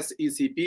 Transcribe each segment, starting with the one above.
SECP।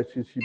SECP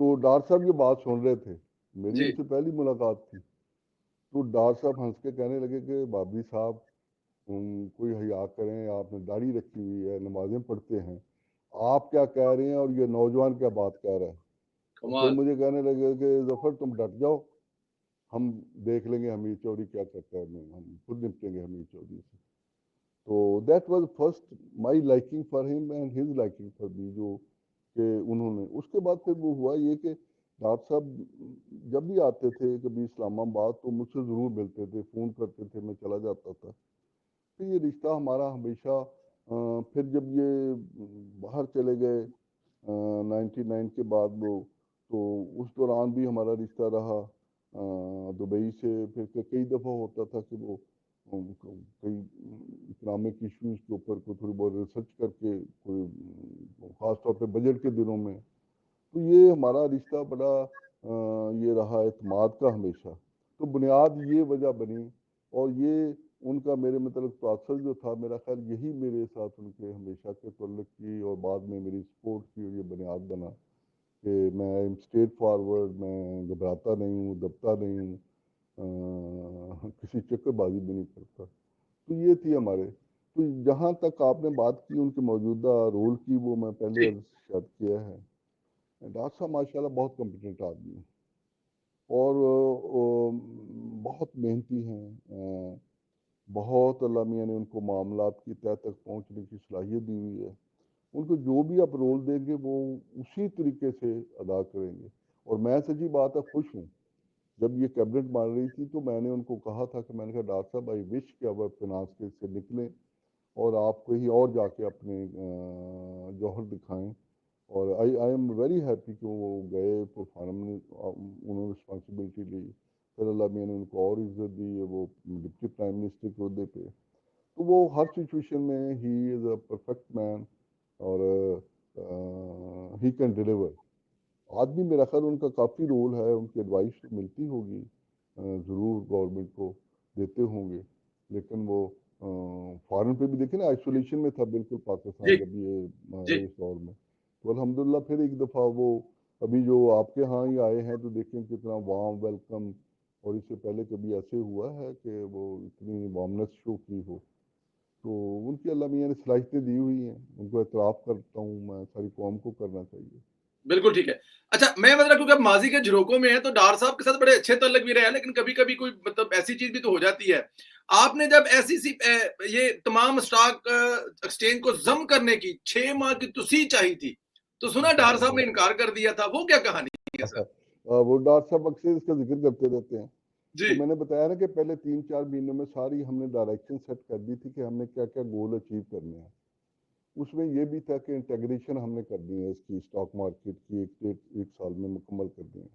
تو doctor صاحب یہ بات سن رہے تھے، میری جی، ان سے پہلی ملاقات تھی، تو ڈاکٹر صاحب ہنس کے کہنے لگے کہ بابری صاحب کوئی حیا کریں، آپ نے داڑھی رکھی ہوئی ہے، نمازیں پڑھتے ہیں، آپ کیا کہہ رہے ہیں اور یہ نوجوان کیا بات کہہ رہا ہے؟ اور پھر کمال! مجھے کہنے لگے کہ ظفر تم ڈٹ جاؤ، ہم دیکھ لیں گے حمید چودھری کیا کرتا ہے، ہم خود نپٹیں گے حمید چودھری سے. تو that was first my liking for him and his liking for me, جو کہ انہوں نے اس کے بعد پھر وہ ہوا یہ کہ ڈاکٹر صاحب جب بھی آتے تھے کبھی اسلام آباد تو مجھ سے ضرور ملتے تھے، فون کرتے تھے، میں چلا جاتا تھا. تو یہ رشتہ ہمارا ہمیشہ پھر جب یہ باہر چلے گئے 99 کے بعد وہ، تو اس دوران بھی ہمارا رشتہ رہا دبئی سے. پھر کئی دفعہ ہوتا تھا کہ وہ کئی اکنامک ایشوز کے اوپر کو تھوڑی بہت ریسرچ کر کے کوئی خاص طور پہ بجٹ کے دنوں میں، تو یہ ہمارا رشتہ بڑا یہ رہا اعتماد کا ہمیشہ. تو بنیاد یہ وجہ بنی، اور یہ ان کا میرے متعلق تاثر جو تھا، میرا خیال یہی میرے ساتھ ان کے ہمیشہ کے تعلق کی اور بعد میں میری سپورٹ کی، اور یہ بنیاد بنا کہ میں اسٹریٹ فارورڈ، میں گھبراتا نہیں ہوں، دبتا نہیں ہوں، کسی چکر بازی بھی نہیں کرتا. تو یہ تھی ہمارے. تو جہاں تک آپ نے بات کی ان کے موجودہ رول کی، وہ میں پہلے جی، عرض شاید کیا ہے. ڈاکٹر صاحب ماشاء اللہ بہت کمپیٹنٹ آدمی ہیں، اور بہت محنتی ہیں. بہت اللہ میاں نے ان کو معاملات کی تہ تک پہنچنے کی صلاحیت دی ہوئی ہے. ان کو جو بھی آپ رول دیں گے وہ اسی طریقے سے ادا کریں گے. اور میں سچی بات ہے خوش ہوں. جب یہ کیبنٹ بن رہی تھی تو میں نے ان کو کہا تھا کہ میں نے کہا ڈاکٹر صاحب آئی وش کہ اب فنانس کے سے نکلیں اور آپ کہیں اور جا کے اپنے جوہر دکھائیں. اور آئی ایم ویری ہیپی کہ وہ گئے، پھر فارم نے انہوں نے رسپانسبلٹی لی، پھر اللہ میاں نے ان کو اور عزت دی، وہ ڈپٹی پرائم منسٹر کے عہدے پہ. تو وہ ہر سچویشن میں ہی از اے پرفیکٹ مین، اور ہی کین ڈیلیور. آدمی میرا خیال ان کا کافی رول ہے، ان کی ایڈوائس ملتی ہوگی ضرور گورنمنٹ کو دیتے ہوں گے، لیکن وہ فارن پہ بھی دیکھیں نا، آئسولیشن میں تھا بالکل جی، پاکستان جب یہ جی، اس دور میں. تو الحمدللہ پھر ایک دفعہ وہ ابھی جو آپ کے ہاں ہی آئے ہیں تو دیکھیں کتنا وارم ویلکم، اور اس سے پہلے کبھی ایسے ہوا ہے کہ وہ اتنی وارمنس شو کی ہو. تو ان کی اللہ میاں نے صلاحیتیں دی ہوئی ہیں، ان کو اعتراف کرتا ہوں میں، ساری قوم کو کرنا چاہیے. بالکل ٹھیک ہے. اچھا میں مطلب کیونکہ اب ماضی کے جھروکوں میں ہیں تو ڈار صاحب کے ساتھ بڑے اچھے تعلق بھی رہے ہیں، لیکن کبھی-کبھی کوئی مطلب ایسی چیز بھی تو ہو جاتی ہے. آپ نے جب ایسی یہ تمام اسٹاک ایکسچینج کو ضم کرنے کی 6 ماہ کی توسیع چاہی تھی، تو سنا ڈار صاحب نے انکار کر دیا تھا، وہ کیا کہانی ہے سر؟ وہ ڈاکٹر صاحب اکثر اس کا ذکر کرتے رہتے ہیں. جی، تو میں نے بتایا نا کہ پہلے 3-4 مہینوں میں ساری ہم نے ڈائریکشن سیٹ کر دی تھی کہ ہم نے کیا کیا گول اچیو کرنے ہیں. اس میں یہ بھی تھا کہ انٹیگریشن ہم نے کرنی ہے اس کی، اسٹاک مارکیٹ کی ایک سال میں مکمل کرنی ہے.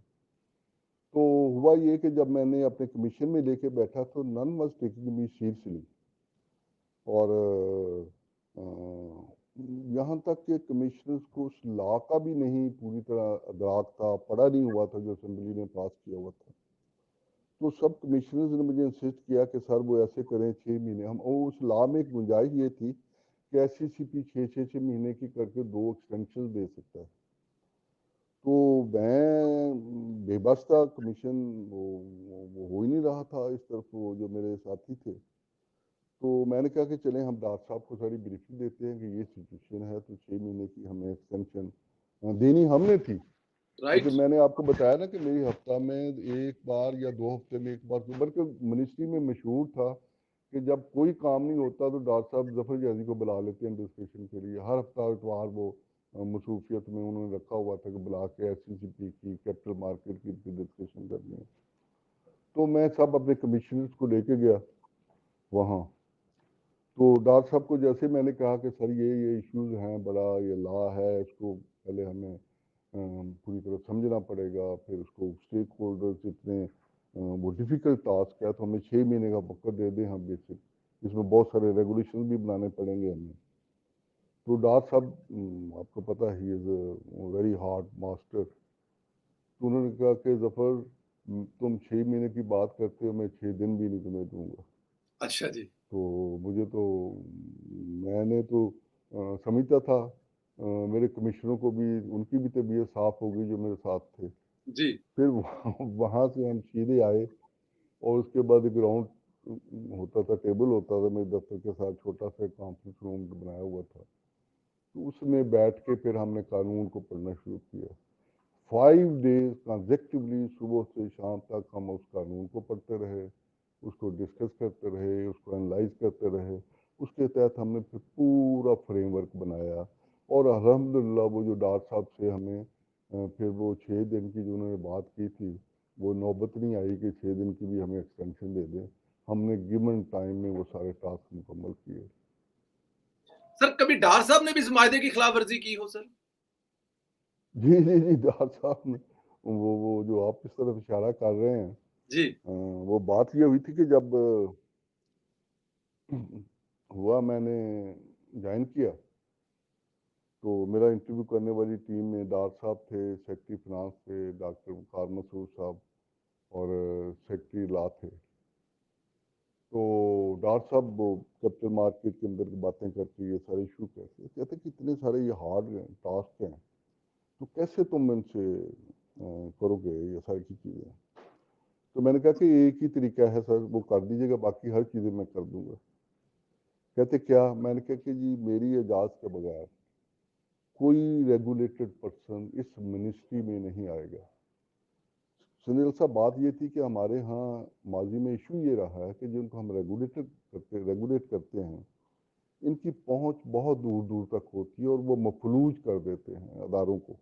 تو ہوا یہ کہ جب میں نے اپنے کمیشن میں لے کے بیٹھا تو نن واز ٹیکنگ می سیریسلی. اور یہاں تک کہ کمشنرز کو اس لا کا بھی نہیں پوری طرح ادراک تھا، پڑھا نہیں ہوا تھا جو اسمبلی نے پاس کیا ہوا تھا. تو سب کمشنرز نے مجھے انسسٹ کیا کہ سر وہ ایسے کریں 6 مہینے ہم، اور اس لا میں ایک گنجائش یہ تھی کہ ایس سی سی پی 6 کی کر کے 2 ایکسٹینشن دے سکتا ہے. تو میں بے بس تھا، کمیشن وہ ہو ہی نہیں رہا تھا اس طرف، وہ جو میرے ساتھی تھے. تو میں نے کہا کہ چلیں ہم ڈاکٹر صاحب کو ساری بریفنگ دیتے ہیں کہ یہ سچویشن ہے، تو 6 مہینے کی ہمیں ایکسٹینشن دینی ہم نے تھی. رائٹ، لیکن میں نے آپ کو بتایا نا کہ میری ہفتہ میں ایک بار یا 2 ہفتے میں ایک بار، بلکہ منسٹری میں مشہور تھا کہ جب کوئی کام نہیں ہوتا تو ڈاکٹر صاحب ظفر جیزی کو بلا لیتے ہیں ڈسکشن کے لیے. ہر ہفتہ اتوار وہ مصروفیت میں انہوں نے رکھا ہوا تھا کہ بلا کے ایس سی سی پی کی، کیپٹل مارکیٹ کی ڈسکشن کرنی ہے. تو میں سب اپنے کمشنرز کو لے کے گیا وہاں. تو ڈاکٹر صاحب کو جیسے میں نے کہا کہ سر یہ ایشوز ہیں، بڑا یہ لا ہے، اس کو پہلے ہمیں پوری طرح سمجھنا پڑے گا، پھر اس کو اسٹیک ہولڈرز اتنے وہ ڈیفیکلٹ ٹاسک ہے، تو ہمیں 6 مہینے کا وقت دے دیں ہم بیسک، اس میں بہت سارے ریگولیشن بھی بنانے پڑیں گے ہمیں. تو ڈاکٹر صاحب آپ کو پتہ ہی از اے ویری ہارڈ ماسٹر. تو انہوں نے کہا کہ ظفر تم 6 مہینے کی بات کرتے ہو، میں 6 دن بھی نہیں تمہیں دوں گا. اچھا جی، تو مجھے تو میں نے تو سمجھتا تھا میرے کمشنروں کو بھی ان کی بھی طبیعت صاف ہو گئی جو میرے ساتھ تھے. جی. پھر وہاں سے ہم سیدھے آئے اور اس کے بعد ایک گراؤنڈ ہوتا تھا، ٹیبل ہوتا تھا میرے دفتر کے ساتھ، چھوٹا سا کانفرنس روم بنایا ہوا تھا. تو اس میں بیٹھ کے پھر ہم نے قانون کو پڑھنا شروع کیا. 5 days کنزیکٹولی صبح سے شام تک ہم اس قانون کو پڑھتے رہے، اس کو ڈسکس کرتے رہے، اس کو انالائز کرتے رہے. اس کے تحت ہم نے پھر پورا فریم ورک بنایا اور الحمدللہ وہ جو ڈاکٹر صاحب سے ہمیں پھر وہ 6 دن کی جو انہوں نے بات کی تھی وہ نوبت نہیں آئی کہ 6 دن کی بھی ہمیں ایکسٹینشن دے دیں. ہم نے گیون ٹائم میں وہ سارے ٹاسک مکمل کیے. سر کبھی ڈار صاحب نے بھی اس معاہدے کی خلاف ورزی کی ہو سر؟ جی جی جی ڈاکٹر صاحب نے وہ جو آپ اس طرف اشارہ کر رہے ہیں جی. وہ بات یہ ہوئی تھی کہ جب ہوا میں نے جوائن کیا تو میرا انٹرویو کرنے والی ٹیم میں ڈاکٹر صاحب تھے، سیکرٹری فنانس تھے ڈاکٹر وقار مسعود صاحب اور سیکرٹری لا تھے. تو ڈاکٹر صاحب وہ کیپٹل مارکیٹ کے اندر باتیں کر کے یہ سارے ایشو کہتے کہ اتنے سارے یہ ہارڈ ٹاسک ہیں تو کیسے تم ان سے کرو گے یہ ساری کی چیزیں. تو میں نے کہا کہ ایک ہی طریقہ ہے سر، وہ کر دیجیے گا، باقی ہر چیزیں میں کر دوں گا. کہتے کیا؟ میں نے کہا کہ جی میری اجازت کے بغیر کوئی ریگولیٹڈ پرسن اس منسٹری میں نہیں آئے گا. سنیل صاحب بات یہ تھی کہ ہمارے ہاں ماضی میں ایشو یہ رہا ہے کہ جن کو ہم ریگولیٹ کرتے ہیں ان کی پہنچ بہت دور دور تک ہوتی ہے اور وہ مفلوج کر دیتے ہیں اداروں کو.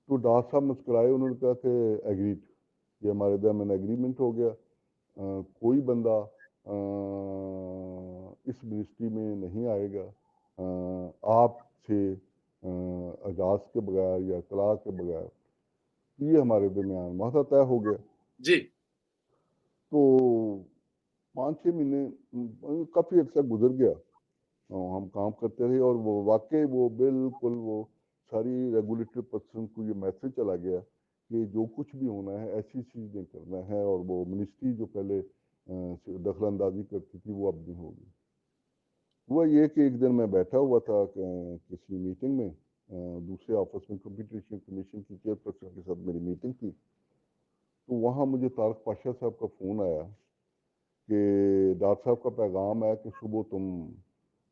تو ڈاکٹر صاحب مسکرائے، انہوں نے کہا کہ ایگریڈ، یہ ہمارے درمیان اگریمنٹ ہو گیا. کوئی بندہ اس منسٹری میں نہیں آئے گا آپ سے اجازت کے بغیر یا اطلاع کے بغیر. یہ ہمارے درمیان معاہدہ طے ہو گیا. جی. تو 5-6 مہینے کافی عرصہ گزر گیا، ہم کام کرتے رہے اور وہ واقعی وہ بالکل وہ ساری ریگولیٹری پرسن کو یہ میسج چلا گیا کہ جو کچھ بھی ہونا ہے ایسی چیز نہیں کرنا ہے، اور وہ منسٹری جو پہلے دخل اندازی کرتی تھی وہ اب نہیں ہوگی. ہوا یہ کہ ایک دن میں بیٹھا ہوا تھا کسی میٹنگ میں دوسرے آفس میں، کمپٹیشن کمیشن کی چیئر پرسن کے ساتھ میری میٹنگ تھی. تو وہاں مجھے طارق پاشا صاحب کا فون آیا کہ ڈاکٹر صاحب کا پیغام ہے کہ صبح تم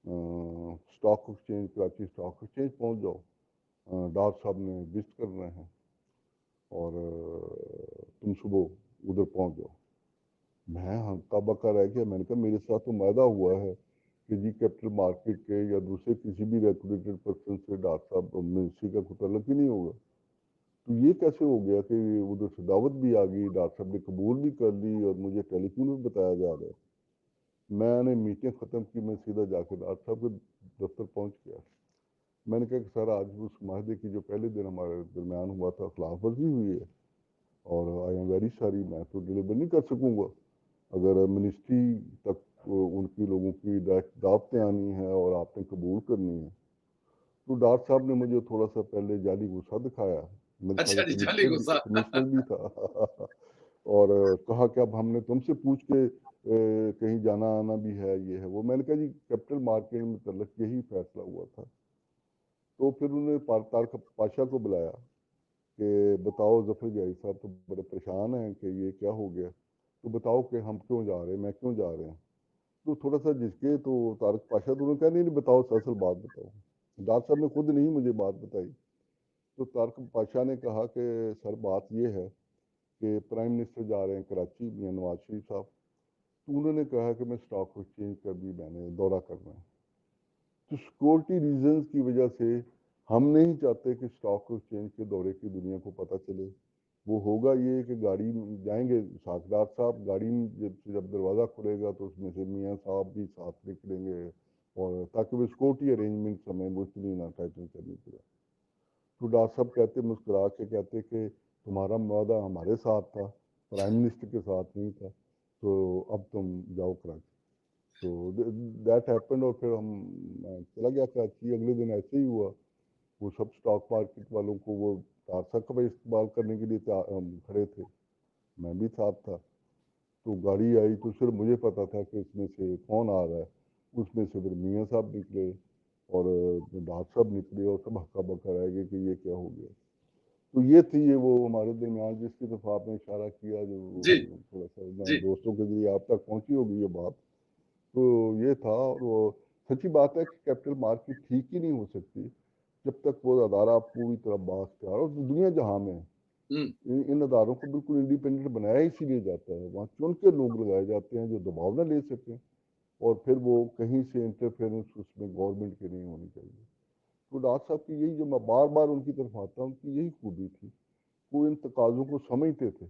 stock exchange Karachi stock exchange پہنچ جاؤ، ڈاکٹر صاحب نے وزٹ کرنا ہے اور تم صبح ادھر پہنچ جاؤ. میں ہنکا بکا رہ گیا. میں نے کہا میرے ساتھ تو معاہدہ ہوا ہے کہ جی کیپٹل مارکیٹ کے یا دوسرے کسی بھی ریگولیٹڈ پرسن سے ڈاکٹر صاحب منسٹری کا کوئی تعلق ہی نہیں ہوگا. تو یہ کیسے ہو گیا کہ ادھر سے دعوت بھی آ گئی، ڈاکٹر صاحب نے قبول بھی کر لی اور مجھے ٹیلی فون بھی بتایا جا رہا ہے. میں نے میٹنگ ختم کی، میں سیدھا جا کے ڈاکٹر صاحب کے دفتر پہنچ گیا. میں نے کہا کہ سر آج اس معاہدے کی جو پہلے دن ہمارے درمیان ہوا تھا خلاف ورزی ہوئی ہے اور آئی ایم ویری ساری، میں تو ڈلیور نہیں کر سکوں گا. اگر منسٹری تک ان کی لوگوں کی دعوتیں آنی ہیں اور آپ نے قبول کرنی ہے. تو ڈاکٹر صاحب نے مجھے تھوڑا سا پہلے جعلی غصہ دکھایا، میرے اچھا ساتھ جی، جعلی غصہ. کمشنر بھی تھا اور کہا کہ اب ہم نے تم سے پوچھ کے کہیں جانا آنا بھی ہے، یہ ہے وہ. میں نے کہا جی کیپٹل مارکیٹ میں متعلق یہی فیصلہ ہوا تھا. تو پھر انہوں نے طارق پاشا کو بلایا کہ بتاؤ ظفر جائی صاحب تو بڑے پریشان ہیں کہ یہ کیا ہو گیا، تو بتاؤ کہ ہم کیوں جا رہے ہیں، میں کیوں جا رہے ہیں. تو تھوڑا سا جھسکے تو طارق پاشا تو انہوں نے کہا نہیں بتاؤ اصل بات بتاؤ. ڈاکٹر صاحب نے خود نہیں مجھے بات بتائی. تو طارق پاشا نے کہا کہ سر بات یہ ہے کہ پرائم منسٹر جا رہے ہیں کراچی، میاں نواز شریف صاحب. تو انہوں نے کہا کہ میں اسٹاک ایکسچینج کا بھی میں نے دورہ کرنا ہے. تو سیکورٹی ریزنز کی وجہ سے ہم نہیں چاہتے کہ اسٹاک ایکسچینج کے دورے کی دنیا کو پتہ چلے. وہ ہوگا یہ کہ گاڑی جائیں گے ساکھدار صاحب، گاڑی جب دروازہ کھلے گا تو اس میں سے میاں صاحب بھی ساتھ نکلیں گے اور تاکہ وہ سیکورٹی ارینجمنٹ ہمیں وہ اتنی نہ ٹائٹن کرنی پڑے. تو ڈاکٹر صاحب کہتے مسکرا کے کہتے کہ تمہارا معاہدہ ہمارے ساتھ تھا، پرائم منسٹر کے ساتھ نہیں تھا، تو اب تم جاؤ کراچی. تو دیٹ ہیپنڈ اور پھر میں چلا گیا کراچی. اگلے دن ایسے ہی ہوا، وہ سب اسٹاک مارکیٹ والوں کو وہ ڈاکٹر صاحب کا استقبال کرنے کے لیے کھڑے تھے، میں بھی ساتھ تھا. تو گاڑی آئی تو صرف مجھے پتا تھا کہ اس میں سے کون آ رہا ہے. اس میں سے پھر میاں صاحب نکلے اور ڈاکٹر صاحب نکلے اور سب ہکا بکا رہ گئے کہ یہ کیا ہو گیا. تو یہ تھی یہ وہ ہمارے درمیان جس کی طرف آپ نے اشارہ کیا، جو جی تھوڑا سا جی دوستوں کے ذریعے آپ تک پہنچی ہوگی یہ بات. تو یہ تھا. اور وہ سچی بات ہے کہ کیپٹل مارکیٹ ٹھیک ہی نہیں ہو سکتی جب تک وہ ادارہ پوری طرح بااختیار. اور دنیا جہاں میں ہوں ان اداروں کو بالکل انڈیپینڈنٹ بنایا اسی لیے جاتا ہے. وہاں چن کے لوگ لگائے جاتے ہیں جو دباؤ نہ لے سکیں، اور پھر وہ کہیں سے انٹرفیئرنس اس میں گورنمنٹ کی نہیں ہونی چاہیے. تو ڈاکٹر صاحب کی یہی، جو میں بار بار ان کی طرف آتا ہوں، کہ یہی خوبی تھی. وہ ان تقاضوں کو سمجھتے تھے،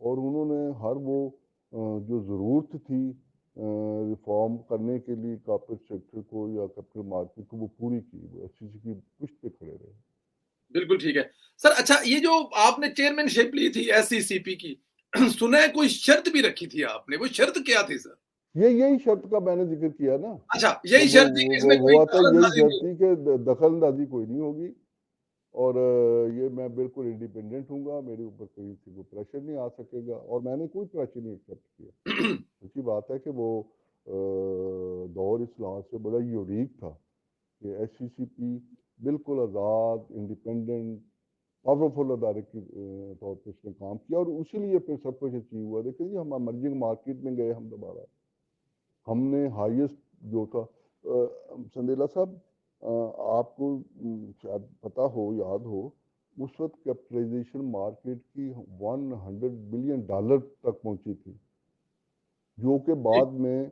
اور انہوں نے ہر وہ جو ضرورت تھی ریفارم کرنے کے لیے کارپوریٹ سیکٹر کو یا کیپٹل مارکیٹ کو، وہ پوری کی. وہ ایس سی سی کی پشت پہ کھڑے رہے. بالکل ٹھیک ہے سر. اچھا یہ جو آپ نے چیئرمین شپ لی تھی ایس سی سی پی کی، سنا ہے کوئی شرط بھی رکھی تھی آپ نے، وہ شرط کیا تھی سر؟ یہی شرط کا میں نے ذکر کیا نا. اچھا یہی وہ شرط تھی کہ اس وہ میں کوئی ہوا تھا، دخل یہی اندازی شرط نہیں تھی کہ دخل اندازی کوئی نہیں ہوگی، اور یہ میں بالکل انڈیپینڈنٹ ہوں گا. میرے اوپر کہیں سے کوئی پریشر نہیں آ سکے گا، اور میں نے کوئی پریشر نہیں ایکسیپٹ کیا. ہوگی۔ اچھی بات ہے کہ وہ دور اس لحاظ سے بڑا یونیک تھا کہ ایس سی سی پی بالکل آزاد، انڈیپینڈنٹ، پاورفل ادارے کی طور پہ اس نے کام کیا، اور اسی لیے پھر سب کچھ اچیو ہوا. دیکھیں جی، ہم امرجنگ مارکیٹ میں گئے، ہم دوبارہ ہم نے ہائیسٹ جو تھا. سندیلا صاحب، آپ کو شاید پتہ ہو، یاد ہو، اس وقت کیپٹلائزیشن مارکیٹ کی $100 بلین تک پہنچی تھی، جو کہ جی بعد میں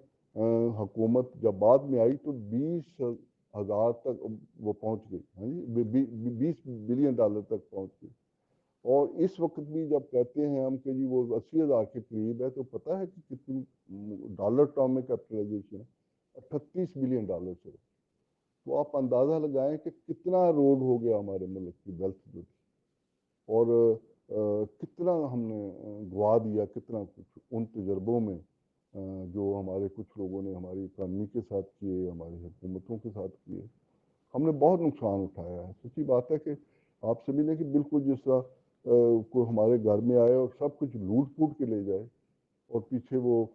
حکومت جب بعد میں آئی تو 20,000 تک وہ پہنچ گئی. ہاں جی، $20 بلین تک پہنچ گئی. اور اس وقت بھی جب کہتے ہیں ہم کہ جی وہ 80,000 کے قریب ہے، تو پتہ ہے کہ کتنی ڈالر ٹرم میں کیپٹلائزیشن ہے؟ $38 بلین سے. تو آپ اندازہ لگائیں کہ کتنا روڈ ہو گیا ہمارے ملک کی ویلتھ جو تھی، اور کتنا ہم نے گوا دیا، کتنا کچھ ان تجربوں میں جو ہمارے کچھ لوگوں نے ہماری اکانومی کے ساتھ کیے، ہماری حکومتوں کے ساتھ کیے. ہم نے بہت نقصان اٹھایا ہے. سچی بات ہے کہ آپ سے ملے کہ بالکل جس طرح کوئی ہمارے گھر میں آئے اور سب کچھ لوٹ پوٹ کے لے جائے، اور پیچھے وہ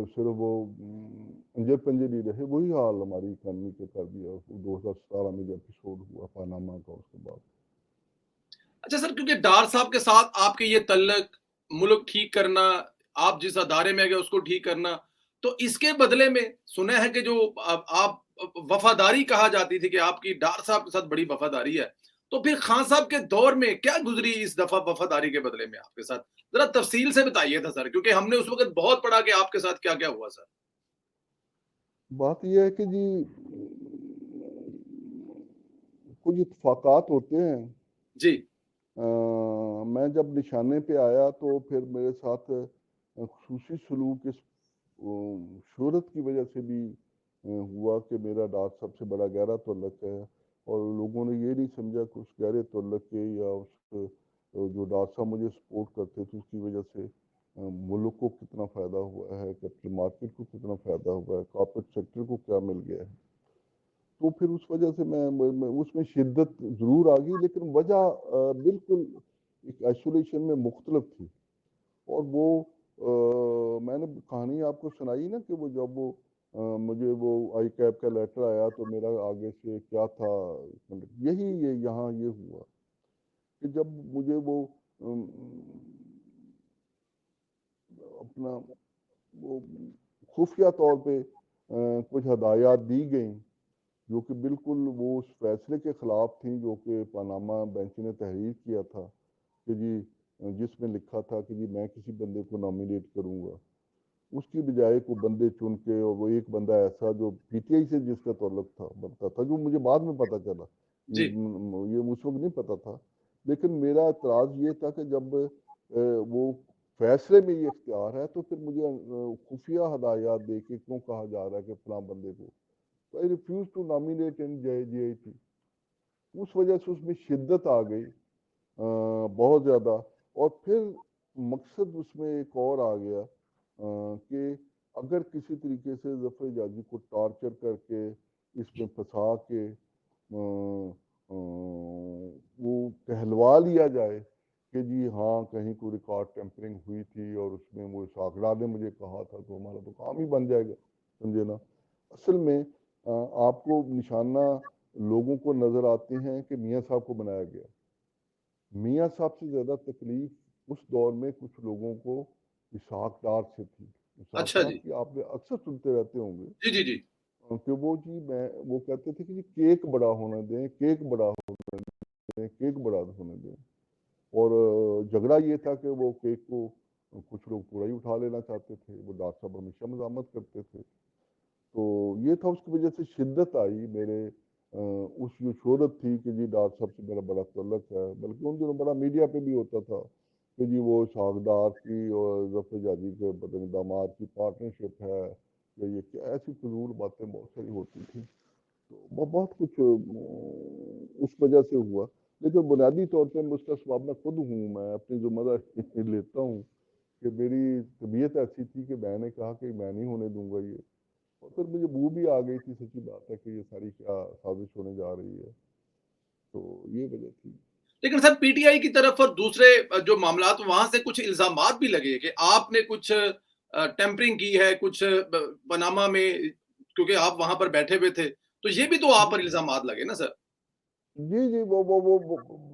صرف وہ انجر پنجر ہی رہے. وہی حال ہماری اکانومی کے کر دیا 2017 میں جو ایپیسوڈ ہوا پاناما کا اس کے بعد. اچھا سر، کیونکہ ڈار صاحب کے ساتھ آپ کے یہ تعلق، ملک ٹھیک کرنا، آپ جس ادارے میں گئے اس کو ٹھیک کرنا، تو اس کے بدلے میں سنا ہے کہ جو آپ وفاداری کہا جاتی تھی کہ آپ کی ڈار صاحب کے ساتھ بڑی وفاداری ہے، تو پھر خان صاحب کے دور میں کیا گزری اس دفعہ وفاداری کے بدلے میں آپ کے ساتھ؟ ذرا تفصیل سے بتائیے تھا سر، کیونکہ ہم نے اس وقت بہت پڑھا کہ آپ کے ساتھ کیا کیا ہوا سر. بات یہ ہے کہ جی کچھ اتفاقات ہوتے ہیں. جی میں جب نشانے پہ آیا تو پھر میرے ساتھ خصوصی سلوک اس شہرت کی وجہ سے بھی ہوا کہ میرا ڈاکٹر صاحب سے بڑا گہرا تعلق ہے، اور لوگوں نے یہ نہیں سمجھا کہ اس گہرے تعلق کے یا اس جو ڈاکٹر صاحب مجھے سپورٹ کرتے تھے اس کی وجہ سے ملک کو کتنا فائدہ ہوا ہے، کیپٹل مارکیٹ کو کتنا فائدہ ہوا ہے، کارپوریٹ سیکٹر کو کیا مل گیا ہے. تو پھر اس وجہ سے میں اس میں شدت ضرور آ گئی، لیکن وجہ بالکل ایک آئسولیشن میں مختلف تھی. اور وہ میں نے کہانی آپ کو سنائی نا کہ وہ جب وہ مجھے وہ آئی کیپ کا لیٹر آیا تو میرا آگے سے کیا تھا، یہی یہاں یہ ہوا کہ جب مجھے وہ اپنا وہ خفیہ طور پہ کچھ ہدایات دی گئیں جو کہ بالکل وہ اس فیصلے کے خلاف تھیں جو کہ پاناما بینچ نے تحریر کیا تھا کہ جی جس میں لکھا تھا کہ جی میں کسی بندے کو نامینیٹ کروں گا، اس کی بجائے کو بندے چن کے، اور وہ ایک بندہ ایسا جو پی ٹی آئی سے جس کا تعلق تھا بنتا تھا، جو مجھے بعد میں پتہ چلا، جی یہ اس وقت نہیں پتہ تھا. لیکن میرا اعتراض یہ تھا کہ جب وہ فیصلے میں یہ اختیار ہے تو پھر مجھے خفیہ ہدایات دے کے کیوں کہا جا رہا ہے کہ فلاں بندے کو. تو I refuse to nominate in JIT. اس وجہ سے اس میں شدت آ گئی بہت زیادہ. اور پھر مقصد اس میں ایک اور آ گیا کہ اگر کسی طریقے سے ظفر حجازی کو ٹارچر کر کے اس میں پھنسا کے وہ کہلوا لیا جائے کہ جی ہاں کہیں کوئی ریکارڈ ٹیمپرنگ ہوئی تھی اور اس میں وہ ساکڑا نے مجھے کہا تھا، تو ہمارا تو کام ہی بن جائے گا. سمجھے نا. اصل میں آپ کو نشانہ لوگوں کو نظر آتے ہیں کہ میاں صاحب کو بنایا گیا. میاں صاحب سے زیادہ تکلیف اس دور میں کچھ لوگوں کو اسحاق ڈار سے تھی. اسحاق اچھا ڈار جی. کی آپ نے اکثر سنتے رہتے ہوں گے جی، جی، جی. کہ وہ جی وہ کہتے تھے کہ جی کیک بڑا ہونا دیں، کیک بڑا ہونا دیں، کیک بڑا ہونے دیں. اور جھگڑا یہ تھا کہ وہ کیک کو کچھ لوگ پورا ہی اٹھا لینا چاہتے تھے. وہ ڈاکٹر صاحب ہمیشہ مزاحمت کرتے تھے. تو یہ تھا، اس کی وجہ سے شدت آئی میرے اس جو شہرت تھی کہ جی ڈاکٹر صاحب سے میرا بڑا تعلق ہے. بلکہ ان دنوں بڑا میڈیا پہ بھی ہوتا تھا کہ جی وہ اسحاق ڈار کی اور ظفر جاجی کے داماد کی پارٹنرشپ ہے، یا یہ کیا ایسی فضول باتیں بہت ساری ہوتی تھیں. تو وہ بہت کچھ اس وجہ سے ہوا. لیکن بنیادی طور پہ میں اس کا سواب میں خود ہوں، میں اپنی ذمہ داری لیتا ہوں کہ میری طبیعت ایسی تھی کہ میں نے کہا کہ میں نہیں ہونے دوں گا یہ. اور پھر مجھے بو بھی آ گئی تھی، سچی بات ہے کہ یہ ساری کیا سازش ہونے جا رہی ہے. تو یہ وجہ تھی. لیکن سر پی ٹی آئی کی طرف اور دوسرے جو معاملات وہاں سے کچھ الزامات بھی لگے کہ آپ نے کچھ ٹیمپرنگ کی ہے کچھ پاناما میں، کیونکہ آپ وہاں پر بیٹھے ہوئے تھے، تو یہ بھی تو آپ پر الزامات لگے نا سر. جی جی وہ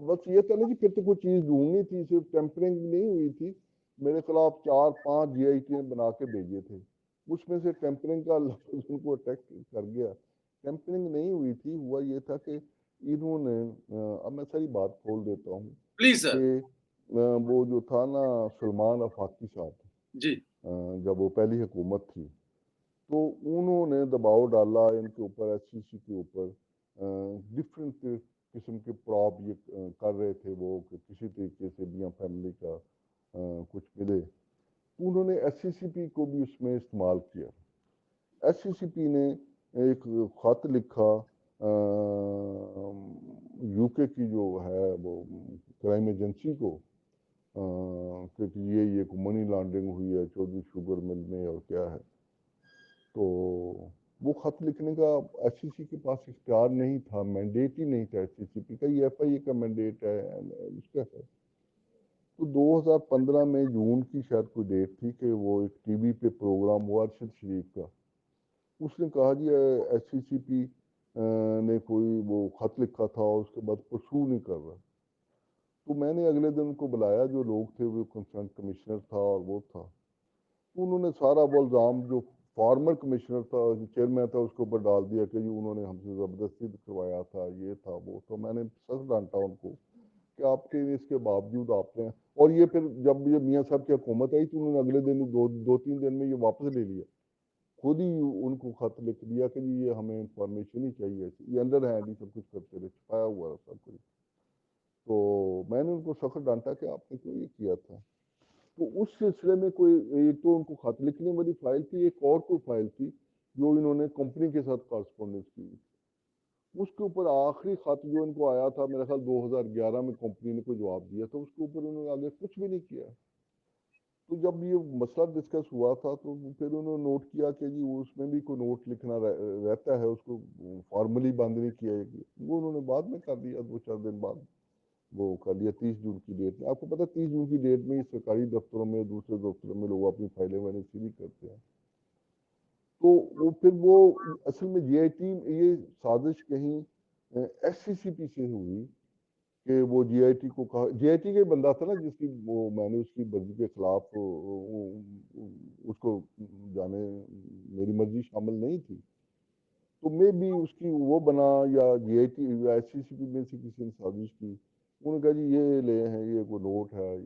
بس یہ تھا نا کہ پھر تو کوئی چیز ڈھونڈنی تھی، صرف ٹیمپرنگ نہیں ہوئی تھی. میرے خلاف 4-5 جی آئی ٹی بنا کے بھیجے تھے. اس میں سے ٹیمپرنگ کا لفظ ان کو اٹیک کر گیا. ٹیمپرنگ نہیں ہوئی تھی. ہوا یہ تھا کہ انہوں نے اب میں ساری بات کھول دیتا ہوں پلیز سر. کہ وہ جو تھا نا سلمان آفاقی صاحب، جی. جب وہ پہلی حکومت تھی تو انہوں نے دباؤ ڈالا ان کے اوپر، ایس سی سی کے اوپر. ڈفرینٹ قسم کے پراپ یہ کر رہے تھے وہ کہ کسی طریقے سے میاں فیملی کا کچھ ملے. انہوں نے ایس سی سی پی کو بھی اس میں استعمال کیا. ایس سی سی پی نے ایک خط لکھا یو کے کی جو ہے وہ کرائم ایجنسی کو کہ یہ منی لانڈرنگ ہوئی ہے چودھری شوگر مل میں اور کیا ہے. تو وہ خط لکھنے کا ایس سی سی کے پاس اختیار نہیں تھا، مینڈیٹ ہی نہیں تھا ایس سی سی پی کا. یہ ایف آئی اے کا مینڈیٹ ہے، اس کا ہے. تو 2015 میں جون کی شاید کوئی ڈیٹ تھی کہ وہ ایک ٹی وی پہ پروگرام ہوا ارشد شریف کا. اس نے کہا جی ایس سی سی پی نے کوئی وہ خط لکھا تھا اور اس کے بعد پرسو نہیں کر رہا. تو میں نے اگلے دن کو بلایا، جو لوگ تھے وہ کنسرن کمشنر تھا اور وہ تھا. انہوں نے سارا وہ الزام جو فارمر کمشنر تھا، چیئرمین تھا، اس کے اوپر ڈال دیا کہ جی انہوں نے ہم سے زبردستی کروایا تھا، یہ تھا وہ. تو میں نے سخت ڈانٹا ان کو کہ آپ کے اس کے باوجود آپ نے، اور یہ پھر جب یہ میاں صاحب کی حکومت آئی تو انہوں نے اگلے دن 2-3 دن میں یہ واپس لے لیا. خود ہی ان کو خط لکھ دیا کہ جی یہ ہمیں انفارمیشن ہی چاہیے، یہ انڈر ہینڈ ہی سب کچھ کرتے رہے، چھپایا ہوا ہے سب کچھ. تو میں نے ان کو سخت ڈانٹا کہ آپ نے کیوں یہ کیا تھا. تو اس سلسلے میں کوئی ایک تو ان کو خط لکھنے والی فائل تھی، ایک اور کوئی فائل تھی جو انہوں نے کمپنی کے ساتھ کارسپونڈنس کی. اس کے اوپر آخری خط جو ان کو آیا تھا میرا خیال 2011 میں کمپنی نے کوئی جواب دیا تھا، اس کے اوپر انہوں نے آگے کچھ بھی نہیں کیا. تو جب یہ مسئلہ ڈسکس ہوا تھا تو پھر انہوں نے نوٹ کیا کہ جی اس میں بھی کوئی نوٹ لکھنا رہتا ہے، اس کو فارملی بند نہیں کیا. وہ انہوں نے بعد میں کر دیا، 2-4 دن بعد وہ کر لیا 30 جون کی ڈیٹ میں. آپ کو پتا 30 جون کی ڈیٹ میں سرکاری دفتروں میں دوسرے دفتروں میں لوگ اپنی فائلیں وائلیں سیدھی کرتے ہیں. تو وہ پھر وہ اصل میں جی آئی ٹی یہ سازش کہیں ایس سی سی پی سے ہوئی کہ وہ جی آئی ٹی کو کہا، جی آئی ٹی کا بندہ تھا نا جس کی وہ میں نے اس کی مرضی کے خلاف اس کو جانے میری مرضی شامل نہیں تھی. تو میں بھی اس کی وہ بنا یا جی آئی ٹی یا ایس سی سی پی میں سے کسی نے سازش کی. انہوں نے کہا جی یہ لے ہیں، یہ کوئی نوٹ ہے،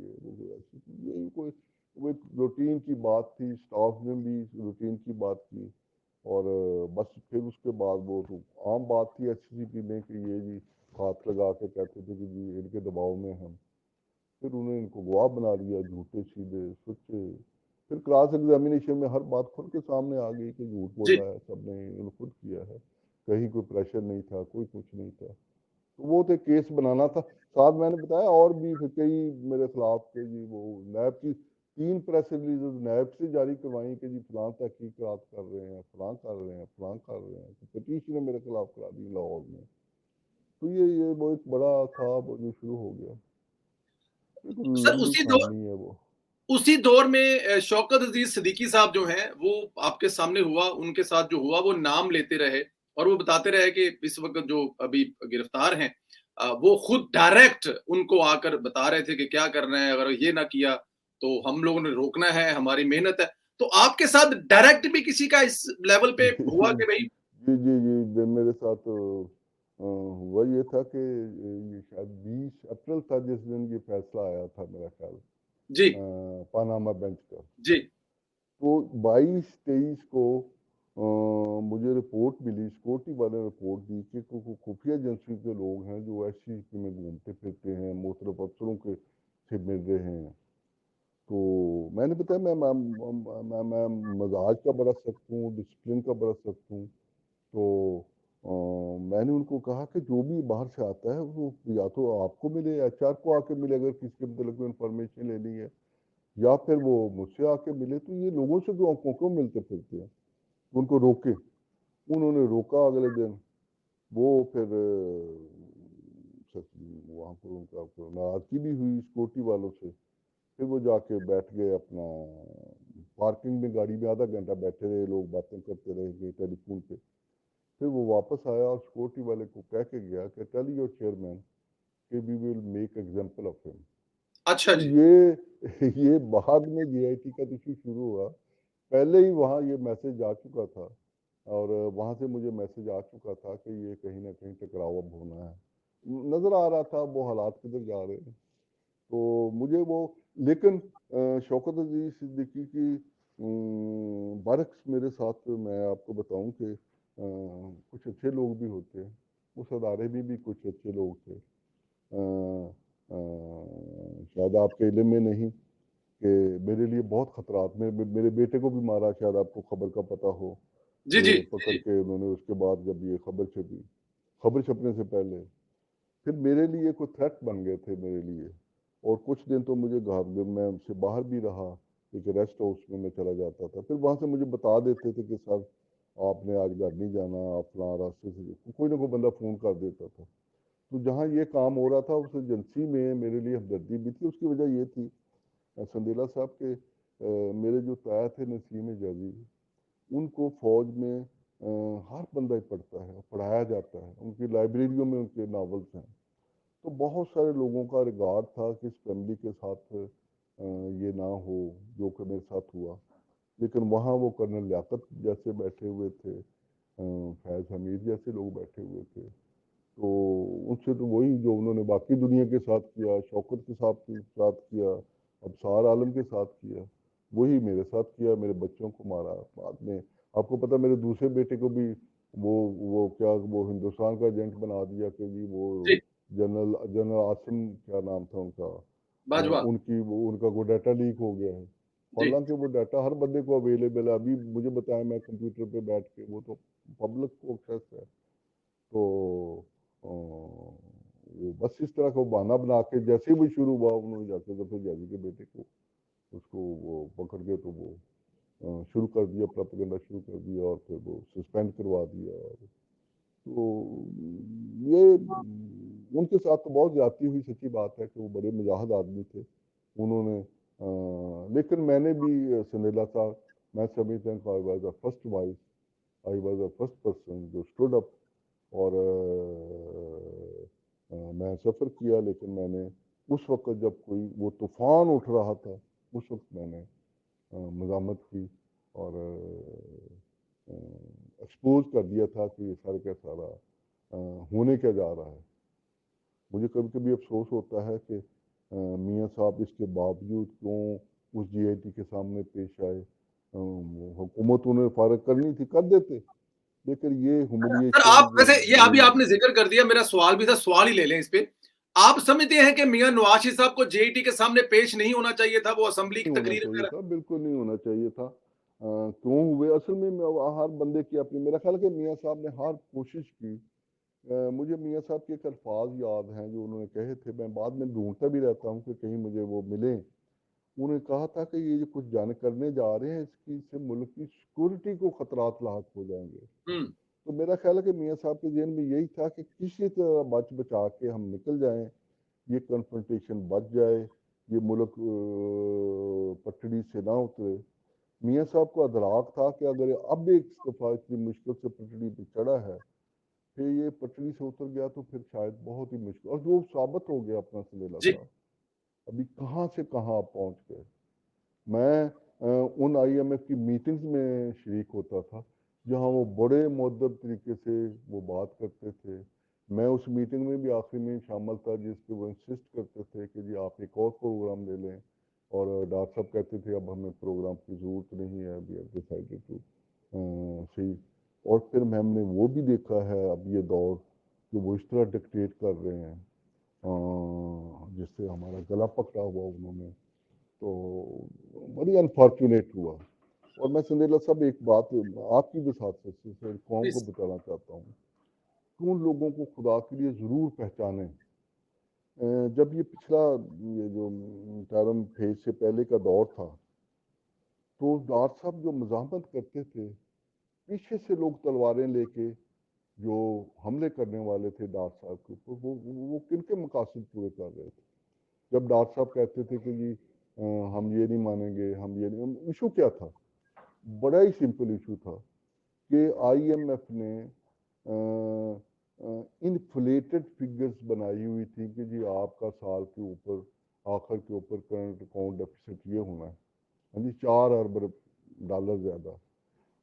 یہ کوئی وہ ایک روٹین کی بات تھی. اسٹاف نے بھی روٹین کی بات کی اور بس پھر اس کے بعد وہ تو عام بات تھی ایس سی سی پی میں کہ یہ جی ہاتھ لگا کے کہتے تھے کہ جی ان کے دباؤ میں ہم. پھر انہوں نے ان کو گواہ بنا لیا، جھوٹے سیدھے سچے. پھر کلاس ایگزامینیشن میں ہر بات کھل کے سامنے آ گئی کہ جھوٹ جی. بولا ہے سب نے، انہوں نے خود کیا ہے، کہیں کوئی پریشر نہیں تھا، کوئی کچھ نہیں تھا. تو وہ تو کیس بنانا تھا. ساتھ میں نے بتایا اور بھی کئی میرے خلاف کے جی وہ نیب کی 3 پریس ریلیزز نیب سے جاری کروائیں کہ جی فلاں تحقیقات کر رہے ہیں، فلاں کر رہے ہیں، فلاں کر رہے ہیں. پٹیشن میرے خلاف کرا دی لاہور میں. تو یہ وہ ایک بڑا تھا وہ جو شروع ہو گیا. ایک سر لمبی کہانی ہے وہ. اسی دور میں شوکت عزیز صدیقی صاحب جو ہیں وہ آپ کے سامنے ہوا، ان کے ساتھ جو ہوا وہ نام لیتے رہے اور وہ بتاتے رہے کہ اس وقت جو ابھی گرفتار ہیں وہ خود ڈائریکٹ ان کو آ کر بتا رہے تھے کہ کیا کرنا ہے، اگر یہ نہ کیا تو ہم لوگوں نے روکنا ہے، ہماری محنت ہے. تو آپ کے ساتھ ڈائریکٹ بھی کسی کا اس لیول پہ ہوا کہ بھائی؟ جی جی جی میرے ساتھ ہوا یہ تھا کہ یہ شاید 20 اپریل تھا جس دن یہ فیصلہ آیا تھا میرا خیال جی پاناما بینچ کا. جی تو 22-23 کو مجھے رپورٹ ملی، سیکورٹی والے رپورٹ دی کہ خفیہ ایجنسی کے لوگ ہیں جو ایسی میں گھومتے پھرتے ہیں، مختلف افسروں کے سے مل رہے ہیں. تو میں نے بتایا میں مزاج کا بڑا سخت ہوں، ڈسپلن کا بڑا سخت ہوں. تو میں نے ان کو کہا کہ جو بھی باہر سے آتا ہے وہ یا تو آپ کو ملے، ایچ آر کو آ کے ملے اگر کسی کے متعلق انفارمیشن لینی ہے، یا پھر وہ مجھ سے آ کے ملے. تو یہ لوگوں سے جو کیوں ملتے پھرتے ہیں، ان کو روکے. انہوں نے روکا اگلے دن. وہ پھر وہاں پر ان کا ناراضگی بھی ہوئی سیکورٹی والوں سے. پھر وہ جا کے بیٹھ گئے اپنا پارکنگ میں، گاڑی میں آدھا گھنٹہ بیٹھے رہے، لوگ باتیں کرتے رہے گئے ٹیلی فون پہ. پھر وہ واپس آیا اور سیکورٹی والے کو کہہ کے گیا کہ ٹیل یور چیئرمین کہ وی ول میک ایگزامپل آف ہم. اچھا تو جی. یہ بعد میں جے آئی ٹی کا ایشو شروع ہوا. پہلے ہی وہاں یہ میسج آ چکا تھا، اور وہاں سے مجھے میسج آ چکا تھا کہ یہ کہیں نہ کہیں ٹکراؤ اب ہونا ہے. نظر آ رہا تھا وہ حالات کدھر جا رہے ہیں. تو مجھے وہ لیکن شوکت عزیز صدیقی کی برعکس میرے ساتھ میں آپ کو بتاؤں کہ کچھ اچھے لوگ بھی ہوتے ہیں. اس ادارے میں بھی کچھ اچھے لوگ تھے. شاید آپ کے علم میں نہیں کہ میرے لیے بہت خطرات میں میرے بیٹے کو بھی مارا، شاید آپ کو خبر کا پتہ ہو جی جی کہ پکڑ جی کے انہوں نے اس کے بعد جب یہ خبر چھپی، خبر چھپنے سے پہلے پھر میرے لیے کوئی تھریٹ بن گئے تھے میرے لیے. اور کچھ دن تو مجھے میں ان سے باہر بھی رہا، ایک ریسٹ ہاؤس میں چلا جاتا تھا. پھر وہاں سے مجھے بتا دیتے تھے کہ سر آپ نے آج گھر نہیں جانا، آپ فلاں راستے سے، کوئی نہ کوئی بندہ فون کر دیتا تھا. تو جہاں یہ کام ہو رہا تھا اس ایجنسی میں میرے لیے ہمدردی بھی تھی. اس کی وجہ یہ تھی سندیلا صاحب کے میرے جو تایا تھے نسیم اعجازی، ان کو فوج میں ہر بندہ ہی پڑھتا ہے، پڑھایا جاتا ہے، ان کی لائبریریوں میں ان کے ناولز ہیں. تو بہت سارے لوگوں کا ریگارڈ تھا کہ اس فیملی کے ساتھ یہ نہ ہو جو کہ میرے ساتھ ہوا. لیکن وہاں وہ کرنل لیاقت جیسے بیٹھے ہوئے تھے، فیض حمید جیسے لوگ بیٹھے ہوئے تھے. تو ان سے تو وہی جو انہوں نے باقی دنیا کے ساتھ کیا، شوکت کے ساتھ کیا، ابصار عالم کے ساتھ کیا، وہی میرے ساتھ کیا. میرے بچوں کو مارا. بعد میں آپ کو پتہ میرے دوسرے بیٹے کو بھی وہ ہندوستان کا ایجنٹ بنا دیا کہ جی وہ جی جنرل عاصم کیا نام تھا ان کا، باجوہ. ان کا کوئی ڈیٹا لیک ہو گیا ہے. جی حالانکہ وہ ڈیٹا ہر بندے کو اویلیبل ہے. ابھی مجھے بتایا میں کمپیوٹر پہ بیٹھ کے، وہ تو پبلک کو ایکسیس ہے. تو وہ بس اس طرح کو بہانہ بنا کے جیسے بھی شروع ہوا انہوں نے جا کے ظفر جازی کے بیٹے کو اس کو وہ پکڑ کے تو وہ شروع کر دیا، پروپیگنڈا شروع کر دیا، اور پھر وہ سسپینڈ کروا دیا. تو یہ ان کے ساتھ تو بہت زیادتی ہوئی. سچی بات ہے کہ وہ بڑے مجاہد آدمی تھے. انہوں نے لیکن میں نے بھی سنیلا صاحب، میں سمجھتا ہوں کہ I was a first voice, I was a first person جو اسٹوڈ اپ. اور میں سفر کیا، لیکن میں نے اس وقت جب کوئی وہ طوفان اٹھ رہا تھا اس وقت میں نے مزاحمت کی اور ایکسپوز کر دیا تھا کہ یہ سارا کا سارا ہونے کیا جا رہا ہے. مجھے کبھی کبھی افسوس ہوتا ہے کہ میاں صاحب اس کے باوجود کیوں اس جی آئی ٹی کے سامنے پیش آئے. حکومت انہیں فارغ کرنی تھی، کر دیتے، لیکن یہ سر ہیوملیشن آپ جو ویسے یہ ابھی میری. آپ نے ذکر کر دیا، میرا سوال بھی تھا، سوال ہی لے لیں اس پہ. آپ سمجھتے ہیں کہ میاں نواز شریف صاحب کو جے ای ٹی کے سامنے پیش نہیں ہونا چاہیے تھا، وہ اسمبلی کی نہیں ہونا تقریر چاہیے میں؟ تھا، بالکل نہیں ہونا چاہیے تھا. کیوں ہوئے اصل میں ہر بندے کی اپنی، میرا خیال ہے کہ میاں صاحب نے ہر کوشش کی. مجھے میاں صاحب کے ایک الفاظ یاد ہیں جو انہوں نے کہے تھے، میں بعد میں ڈھونڈتا بھی رہتا ہوں کہ کہیں مجھے وہ ملیں. انہوں نے کہا تھا کہ یہ جو کچھ جانے کرنے جا رہے ہیں اس سے ملک کی سیکورٹی کو خطرات لاحق ہو جائیں گے. ہوں تو میرا خیال ہے کہ میاں صاحب کے ذہن میں یہی تھا کہ کسی طرح بچا کے ہم نکل جائیں، یہ کنفرنٹیشن بچ جائے، یہ ملک پٹڑی سے نہ اترے. میاں صاحب کو ادراک تھا کہ اگر اب ایک دفعہ اتنی مشکل سے پٹڑی پہ چڑھا ہے، پھر یہ پٹڑی سے اتر گیا تو پھر شاید بہت ہی مشکل، اور جو ثابت ہو گیا اپنا سلیلہ جی صاحب، ابھی کہاں سے کہاں آپ پہنچ گئے۔ میں ان آئی ایم ایف کی میٹنگز میں شریک ہوتا تھا جہاں وہ بڑے مؤدب طریقے سے وہ بات کرتے تھے، میں اس میٹنگ میں بھی آخری میں شامل تھا جس پہ وہ انسسٹ کرتے تھے کہ جی آپ ایک اور پروگرام لے لیں، اور ڈاکٹر صاحب کہتے تھے اب ہمیں پروگرام کی ضرورت نہیں ہے، ابھی ڈیسائیڈڈ ٹو صحیح۔ اور پھر ہم نے وہ بھی دیکھا ہے اب یہ دور کہ وہ اس طرح ڈکٹیٹ کر رہے ہیں جس سے ہمارا گلا پکڑا ہوا انہوں نے، تو بڑی انفارچونیٹ ہوا۔ اور میں سندھ اللہ صاحب ایک بات آپ کی وسعت سے قوم کو پلیز بتانا چاہتا ہوں کہ ان لوگوں کو خدا کے لیے ضرور پہچانیں۔ جب یہ پچھلا یہ جو ٹرم پھیز سے پہلے کا دور تھا تو ڈاکٹر صاحب جو مزاحمت کرتے تھے، پیچھے سے لوگ تلواریں لے کے جو حملے کرنے والے تھے ڈاکٹر صاحب کے اوپر، وہ کن کے مقاصد پورے کر رہے تھے؟ جب ڈاکٹر صاحب کہتے تھے کہ جی ہم یہ نہیں مانیں گے، ہم یہ نہیں، ایشو کیا تھا؟ بڑا ہی سمپل ایشو تھا کہ آئی ایم ایف نے انفلیٹڈ فگرز بنائی ہوئی تھی کہ جی آپ کا سال کے اوپر آخر کے اوپر کرنٹ اکاؤنٹ ڈیفیسٹ یہ ہونا ہے، ہاں جی 4 ارب ڈالر زیادہ،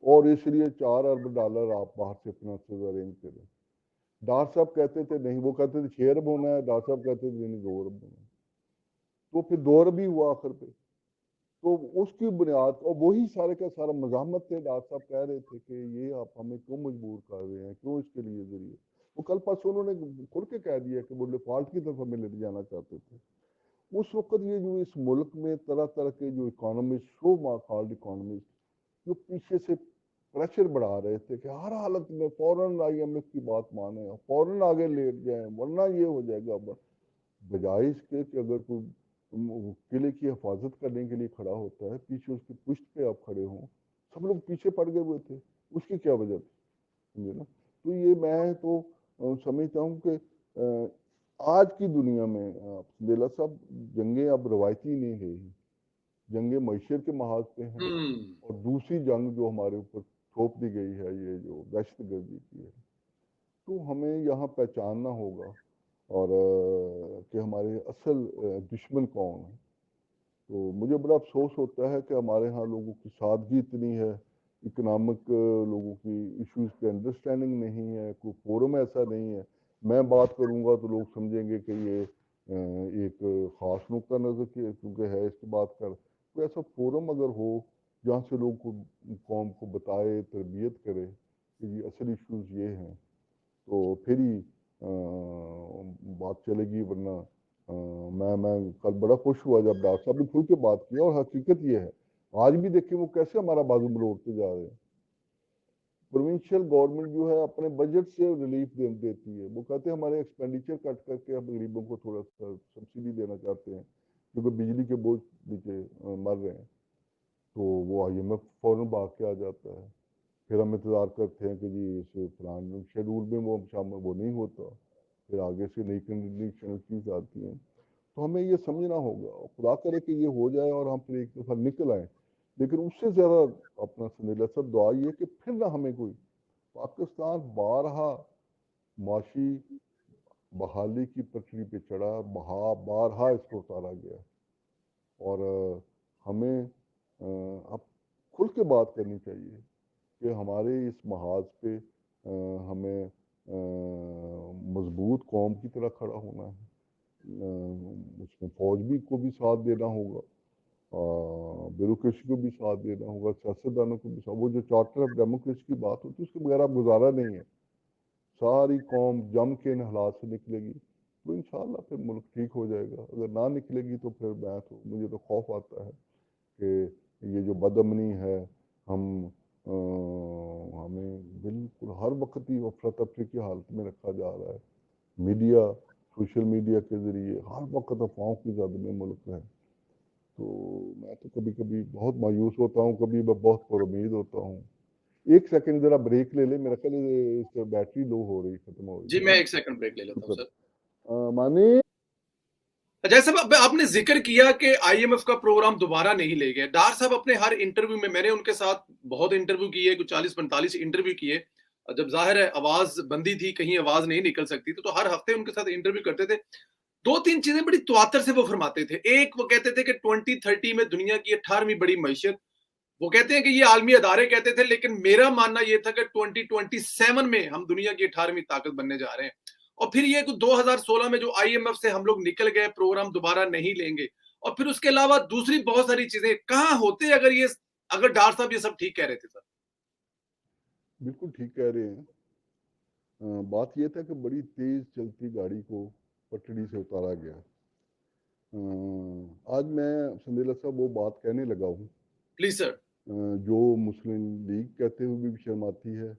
اور اس لیے 4 ارب ڈالر آپ باہر سے فنانسز ارینج کریں۔ ڈاکٹر صاحب کہتے تھے نہیں، وہ کہتے تھے 6 ارب ہونا ہے، ڈاکٹر صاحب کہتے تھے نہیں 2 ارب ہونا ہے، تو پھر 2 ارب ہی ہوا آخر پہ۔ تو اس کی بنیاد، اور وہی سارے کا سارا مزاحمت تھے، ڈاکٹر صاحب کہہ رہے تھے کہ یہ آپ ہمیں کیوں مجبور کر رہے ہیں، کیوں اس کے لیے ذریعے، وہ کل پرسوں انہوں نے کھل کے کہہ دیا کہ وہ ڈیفالٹ کی طرف ہمیں لے جانا چاہتے تھے۔ اس وقت یہ جو اس ملک میں طرح طرح کے جو اکانومسٹ، سو کالڈ اکانومسٹ، جو پیچھے سے پریشر بڑھا رہے تھے کہ ہر حالت میں فوراً آئی ایم ایف کی بات مانیں، فوراً آگے لیٹ جائیں ورنہ یہ ہو جائے گا، بجائے اس کے کہ اگر کوئی قلعے کی حفاظت کرنے کے لیے کھڑا ہوتا ہے، پیچھے اس کی پشت پہ آپ کھڑے ہوں، سب لوگ پیچھے پڑ گئے ہوئے تھے، اس کی کیا وجہ تھی؟ سمجھے نا؟ تو یہ میں تو سمجھتا ہوں کہ آج کی دنیا میں لیلا صاحب جنگیں اب روایتی نہیں رہی، جنگیں معیشت کے محاذ پہ ہیں، اور دوسری جنگ جو ہمارے اوپر تھوپ دی گئی ہے یہ جو دہشت گردی کی ہے، تو ہمیں یہاں پہچاننا ہوگا اور کہ ہمارے اصل دشمن کون ہیں۔ تو مجھے بڑا افسوس ہوتا ہے کہ ہمارے ہاں لوگوں کی سادگی اتنی ہے، اکنامک لوگوں کی ایشوز پہ انڈرسٹینڈنگ نہیں ہے، کوئی فورم ایسا نہیں ہے، میں بات کروں گا تو لوگ سمجھیں گے کہ یہ ایک خاص نقطہ نظر کی کیونکہ ہے اس کی بات کر، کوئی ایسا فورم اگر ہو جہاں سے لوگ کو قوم کو بتائے، تربیت کرے کہ یہ اصل ایشوز یہ ہیں، تو پھر ہی بات چلے گی، ورنہ میں کل بڑا خوش ہوا جب ڈاکٹر صاحب نے کھل کے بات کی، اور حقیقت یہ ہے آج بھی دیکھیں وہ کیسے ہمارا بازو مروڑتے جا رہے ہیں۔ پروونشل گورنمنٹ جو ہے اپنے بجٹ سے ریلیف دیتی ہے، وہ کہتے ہیں ہمارے ایکسپینڈیچر کٹ کر کے ہم غریبوں کو تھوڑا سا سبسڈی دینا چاہتے ہیں کیونکہ بجلی کے بوجھ نیچے مر رہے ہیں، تو وہ آئی ایم ایف فوراً بھاگ کے آ جاتا ہے، پھر ہم انتظار کرتے ہیں کہ جی اس فلان شیڈول میں وہ شامل وہ نہیں ہوتا، پھر آگے سے نئی کنڈیشنز آتی ہیں، تو ہمیں یہ سمجھنا ہوگا، خدا کرے کہ یہ ہو جائے اور ہم پھر ایک دفعہ نکل آئیں، لیکن اس سے زیادہ اپنا سنیلا صاحب دعا یہ کہ پھر نہ ہمیں کوئی، پاکستان بارہا معاشی بحالی کی پٹری پہ چڑھا، بارہا اس کو اتارا گیا، اور ہمیں اب کھل کے بات کرنی چاہیے کہ ہمارے اس محاذ پہ ہمیں مضبوط قوم کی طرح کھڑا ہونا ہے، اس میں فوج بھی کو بھی ساتھ دینا ہوگا، بیوروکریسی کو بھی ساتھ دینا ہوگا، سیاستدانوں کو بھی ساتھ، وہ جو چارٹر آف ڈیموکریسی کی بات ہوتی ہے اس کے بغیر اب گزارا نہیں ہے، ساری قوم جم کے ان حالات سے نکلے گی تو انشاءاللہ پھر ملک ٹھیک ہو جائے گا، اگر نہ نکلے گی تو پھر مجھے تو خوف آتا ہے کہ یہ جو بد امنی ہے، ہمیں بالکل ہر وقت ہی افراتفری کی حالت میں رکھا جا رہا ہے، میڈیا، سوشل میڈیا کے ذریعے ہر وقت افواہوں کی زد میں ملک ہے، تو میں تو کبھی کبھی بہت مایوس ہوتا ہوں، کبھی میں بہت پر امید ہوتا ہوں۔ ایک سیکنڈ ذرا بریک لے لیں، میرا خیال ہے اس بیٹری لو ہو رہی، ختم ہو جی رہی ہے میں نا؟ ایک سیکنڈ بریک لے لیتا ہوں شکر سر۔ مانی جیسا آپ نے ذکر کیا کہ آئی ایم ایف کا پروگرام دوبارہ نہیں لے گئے، ڈار صاحب اپنے ہر انٹرویو میں نے ان کے ساتھ بہت انٹرویو کیے، کچھ 40-45 انٹرویو کیے، جب ظاہر ہے آواز بندی تھی، کہیں آواز نہیں نکل سکتی تھی، تو ہر ہفتے ان کے ساتھ انٹرویو کرتے تھے. دو تین چیزیں بڑی تواتر سے وہ فرماتے تھے. ایک وہ کہتے تھے کہ 2030 میں دنیا کی 18ویں بڑی معیشت، وہ کہتے ہیں کہ یہ عالمی ادارے کہتے تھے، لیکن میرا ماننا یہ تھا کہ 2027 میں ہم دنیا کی 18ویں طاقت بننے جا رہے ہیں. اور پھر یہ 2016 میں جو آئی ایم ایف سے ہم لوگ نکل گئے، پروگرام دوبارہ نہیں لیں گے. اور پھر اس کے علاوہ دوسری بہت ساری چیزیں کہاں ہوتے اگر ڈار صاحب یہ سب ٹھیک کہہ رہے تھے سر. بالکل ٹھیک کہہ رہے ہیں. بات یہ تھا کہ بڑی تیز چلتی گاڑی کو پٹڑی سے اتارا گیا. آج میں سندیلا صاحب وہ بات کہنے لگا ہوں پلیز سر. جو مسلم لیگ کہتے ہوئے بھی شرم آتی ہے،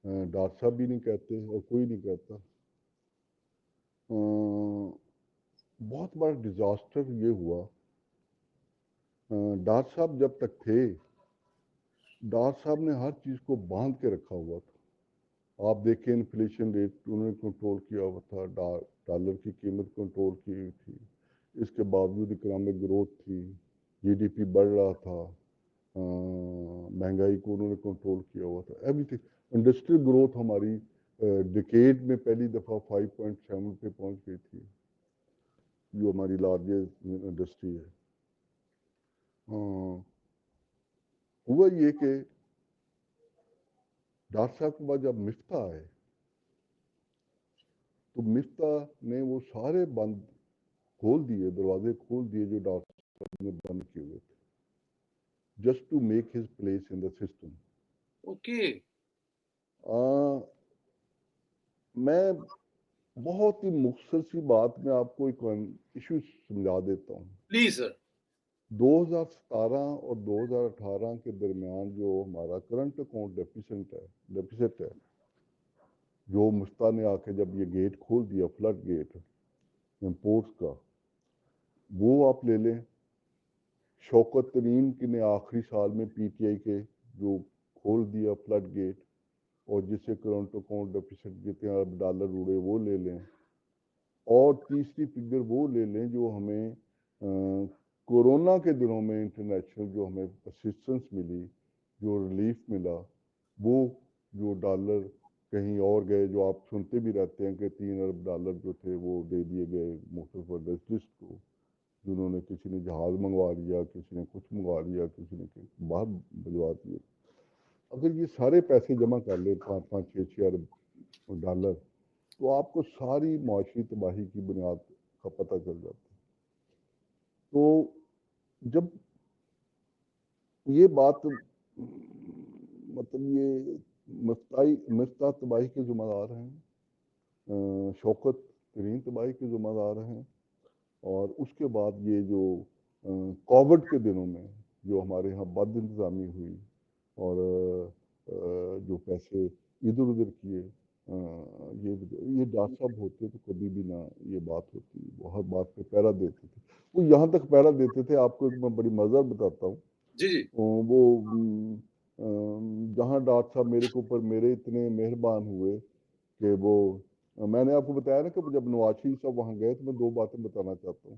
ڈاکٹر صاحب بھی نہیں کہتے اور کوئی نہیں کہتا. بہت بڑا ڈیزاسٹر یہ ہوا. ڈاکٹر صاحب جب تک تھے، ڈاکٹر صاحب نے ہر چیز کو باندھ کے رکھا ہوا تھا. آپ دیکھیں انفلیشن ریٹ انہوں نے کنٹرول کیا ہوا تھا، ڈالر کی قیمت کنٹرول کی ہوئی تھی، اس کے باوجود اکنامک گروتھ تھی، جی ڈی پی بڑھ رہا تھا، مہنگائی کو انہوں نے کنٹرول کیا ہوا تھا. Every thing. انڈسٹریل گروتھ ہماری ڈیکیڈ میں پہلی دفعہ 5.7 پہ پہنچ گئی تھی، جو ہماری لارجسٹ انڈسٹری ہے. ہوا یہ کہ ڈاکٹر صاحب کے بعد جب مفتہ آئے تو مفتہ نے وہ سارے بند کھول دیے، دروازے کھول دیے جو ڈاکٹر صاحب نے بند کیے ہوئے تھے، just to make his place in the system. Okay. میں بہت ہی مختصر سی بات میں آپ کو ایک ایشو سمجھا دیتا ہوں. Please sir. 2017 اور 2018 کے درمیان جو ہمارا کرنٹ اکاؤنٹ ڈیفیسٹ ہے، جو مفتہ نے آ کے جب یہ گیٹ کھول دیا، فلڈ گیٹ امپورٹس کا، وہ آپ لے لیں. شوکت ترین نے آخری سال میں پی ٹی آئی کے جو کھول دیا فلڈ گیٹ، اور جس سے کرنٹ اکاؤنٹ ڈیفیسٹ جتنے ارب ڈالر اڑے وہ لے لیں. اور تیسری فگر وہ لے لیں جو ہمیں کورونا کے دنوں میں انٹرنیشنل جو ہمیں اسسٹنس ملی، جو ریلیف ملا، وہ جو ڈالر کہیں اور گئے، جو آپ سنتے بھی رہتے ہیں کہ 3 ارب ڈالر جو تھے وہ دے دیے گئے مختلف انڈسٹریز کو، جنہوں نے کسی نے جہاز منگوا لیا، کسی نے کچھ منگوا لیا، کسی نے باہر بھجوا دیے. اگر یہ سارے پیسے جمع کر لیں 5-6 ارب ڈالر، تو آپ کو ساری معاشی تباہی کی بنیاد کا پتہ چل جاتا ہے. تو جب یہ بات مطلب یہ مفتہ تباہی کے ذمہ دار ہیں، شوکت ترین تباہی کے ذمہ دار ہیں، اور اس کے بعد یہ جو کووڈ کے دنوں میں جو ہمارے ہاں بد انتظامی ہوئی اور جو پیسے ادھر ادھر کیے، یہ ڈاکٹر صاحب ہوتے تو کبھی بھی نہ یہ بات ہوتی. وہ ہر بات پہ پیرا دیتے تھے. وہ یہاں تک پیرا دیتے تھے، آپ کو ایک میں بڑی مزہ بتاتا ہوں. جی جی. وہ جہاں ڈاکٹر صاحب میرے کو اوپر میرے اتنے مہربان ہوئے کہ وہ، میں نے آپ کو بتایا نا کہ جب نواز شریف صاحب وہاں گئے تو میں 2 باتیں بتانا چاہتا ہوں.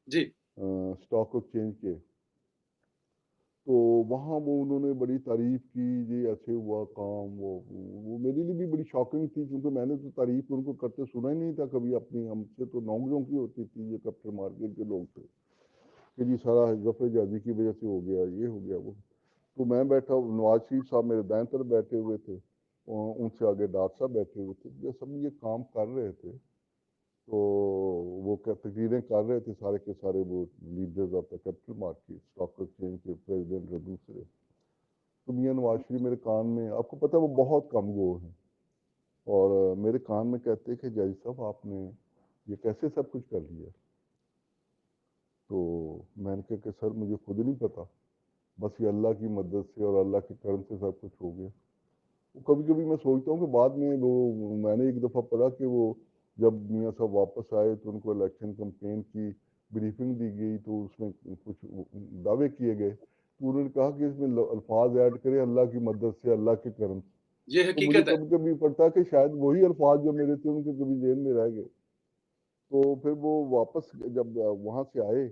جی. اسٹاک ایکسچینج کے، تو وہاں وہ انہوں نے بڑی تعریف کی، یہ ایسے ہوا کام. وہ میرے لیے بھی بڑی شاکنگ تھی، کیونکہ میں نے تو تعریف ان کو کرتے سنا ہی نہیں تھا کبھی اپنی. ہم سے تو نونگ جونگ کی ہوتی تھی، یہ کیپٹل مارکیٹ کے لوگ تھے کہ جی سارا ظفر جادی کی وجہ سے ہو گیا، یہ ہو گیا وہ. تو میں بیٹھا، نواز شریف صاحب میرے دائیں طرف بیٹھے ہوئے تھے، ان سے آگے ڈاکٹر صاحب بیٹھے ہوئے تھے. جب سب یہ کام کر رہے تھے تو وہ تقریریں کر رہے تھے سارے کے سارے وہ leaders of the capital market, stock exchange کے پریزیڈنٹ اور دوسرے. تو میاں نواز شریف میرے کان میں، آپ کو پتہ ہے وہ بہت کم گو ہیں، اور میرے کان میں کہتے کہ جاجی صاحب آپ نے یہ کیسے سب کچھ کر لیا؟ تو میں نے کہا کہ سر مجھے خود نہیں پتا، بس یہ اللہ کی مدد سے اور اللہ کے کرم سے سب کچھ ہو گیا. کبھی کبھی میں سوچتا ہوں کہ بعد میں وہ، میں نے ایک دفعہ پڑھا کہ وہ جب میاں صاحب واپس آئے تو ان کو الیکشن کمپین کی بریفنگ دی گئی، تو اس میں کچھ دعوے کیے گئے، تو انہوں نے کہا کہ اس میں الفاظ ایڈ کرے اللہ کی مدد سے، اللہ کے کرم سے. یہ تو مجھے حقیقت ہے. کبھی کبھی پڑتا کہ شاید وہی الفاظ جو میرے تھے ان کے کبھی ذہن میں رہ گئے. تو پھر وہ واپس جب وہاں سے آئے